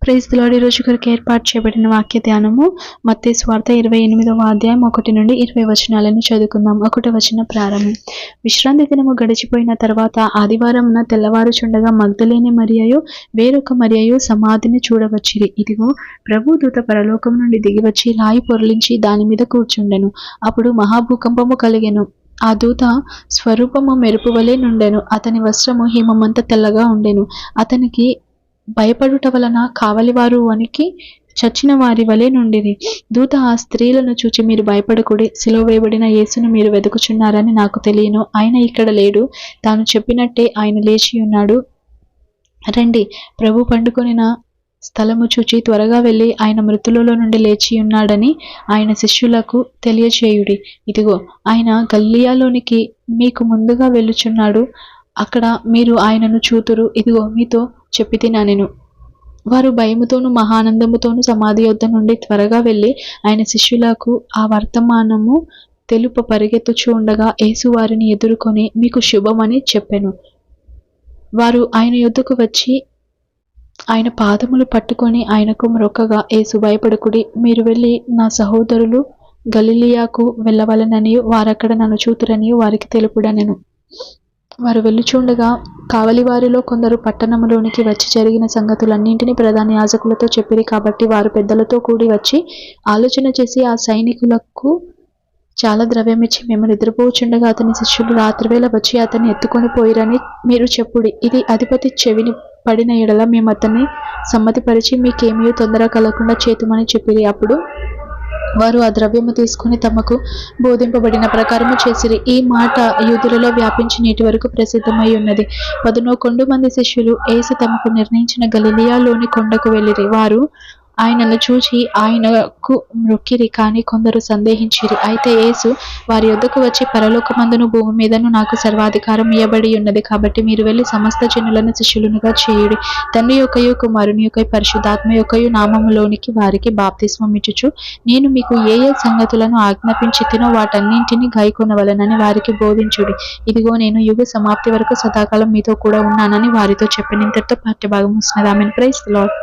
Praise the lord. ఈ రోజు కొరకు ఏర్పాటు చేయబడిన వాక్య ధ్యానము మత్తయి సువార్త 28వ అధ్యాయం 1 నుండి 20 వచనాలను చదువుకుందాం. 1వ వచనం ప్రారంభం. విశ్రాంతి దినము గడిచిపోయిన తర్వాత ఆదివారమున తెల్లవారుచుండగా మగ్దలేనే మరియయు వేరొక మరియయు సమాధిని చూడవచ్చిరి. ఇదిగో ప్రభు దూత పరలోకం నుండి దిగివచ్చి రాయి పొర్లించి దాని మీద కూర్చుండెను. అప్పుడు మహాభూకంపము కలిగెను. ఆ దూత స్వరూపము మెరుపు వలె నుండెను. అతని వస్త్రము హిమమంత తెల్లగా ఉండెను. అతనికి భయపడుట వలన కావలివారు వణికి చచ్చిన వారి వలె నుండిరి. దూత ఆ స్త్రీలను చూచి, మీరు భయపడకుడి, సిలువ వేయబడిన యేసును మీరు వెతుకుచున్నారని నాకు తెలియను. ఆయన ఇక్కడ లేడు, తాను చెప్పినట్టే ఆయన లేచి ఉన్నాడు. రండి, ప్రభు పండుకొనిన స్థలము చూచి త్వరగా వెళ్ళి ఆయన మృతులలో నుండి లేచి ఉన్నాడని ఆయన శిష్యులకు తెలియచేయుడి. ఇదిగో ఆయన గలిలయలోనికి మీకు ముందుగా వెళ్ళుచున్నాడు, అక్కడ మీరు ఆయనను చూతురు. ఇదిగో మీతో చెప్పితినెను. వారు భయముతోనూ మహానందముతోనూ సమాధి యొద్ద నుండి త్వరగా వెళ్ళి ఆయన శిష్యులకు ఆ వర్తమానము తెలుప పరిగెత్తుచూ ఉండగా యేసు వారిని ఎదుర్కొని, మీకు శుభమని చెప్పెను. వారు ఆయన యొద్దకు వచ్చి ఆయన పాదములు పట్టుకొని ఆయనకు మ్రొక్కగా, యేసు భయపడకుడి, మీరు వెళ్ళి నా సహోదరులు గలిలయకు వెళ్ళవలెననియు వారక్కడ నన్ను చూతురనియు వారికి తెలుపుడనెను. వారు వెళ్ళుచుండగా కావలివారిలో కొందరు పట్టణములోనికి వచ్చి జరిగిన సంగతులన్నింటినీ ప్రధాన యాజకులతో చెప్పిరి. కాబట్టి వారు పెద్దలతో కూడి వచ్చి ఆలోచన చేసి ఆ సైనికులకు చాలా ద్రవ్యమిచ్చి, మేము నిద్రపోచుండగా అతని శిష్యులు రాత్రివేళ వచ్చి అతన్ని ఎత్తుకొని పోయిరని మీరు చెప్పుడి. ఇది అధిపతి చెవిని పడిన ఎడల మేము అతన్ని సమ్మతిపరిచి మీకేమీ తొందర కలగకుండా చేతుమని చెప్పిరి. అప్పుడు వారు ఆ ద్రవ్యము తీసుకుని తమకు బోధింపబడిన ప్రకారము చేసిరి. ఈ మాట యూదులలో వ్యాపించి నేటి వరకు ప్రసిద్ధమై ఉన్నది. 11 మంది శిష్యులు యేసు తమకు నిర్ణయించిన గలిలయలోని కొండకు వెళ్ళిరి. వారు ఆయనను చూచి ఆయనకు మ్రొక్కిరి, కానీ కొందరు సందేహించిరి. అయితే యేసు వారి యొద్దకు వచ్చి, పరలోకమందును భూమి మీదను నాకు సర్వాధికారం ఇయ్యబడి ఉన్నది. కాబట్టి మీరు వెళ్ళి సమస్త జనులను శిష్యులనుగా చేయుడి. తండ్రి యొక్కయు కుమారుని యొక్కయు పరిశుద్ధాత్మ యొక్కయు నామములోనికి వారికి బాప్తిస్మం ఇచ్చుచు, నేను మీకు ఏ ఏ సంగతులను ఆజ్ఞాపించితినో వాటన్నింటినీ గైకొనవలెనని వారికి బోధించుడి. ఇదిగో నేను యుగ సమాప్తి వరకు సదాకాలం మీతో కూడా ఉన్నానని వారితో చెప్పెను. ఇంతటితో పాఠ్యభాగం ముగిసినది. ఆమేన్. Praise the lord.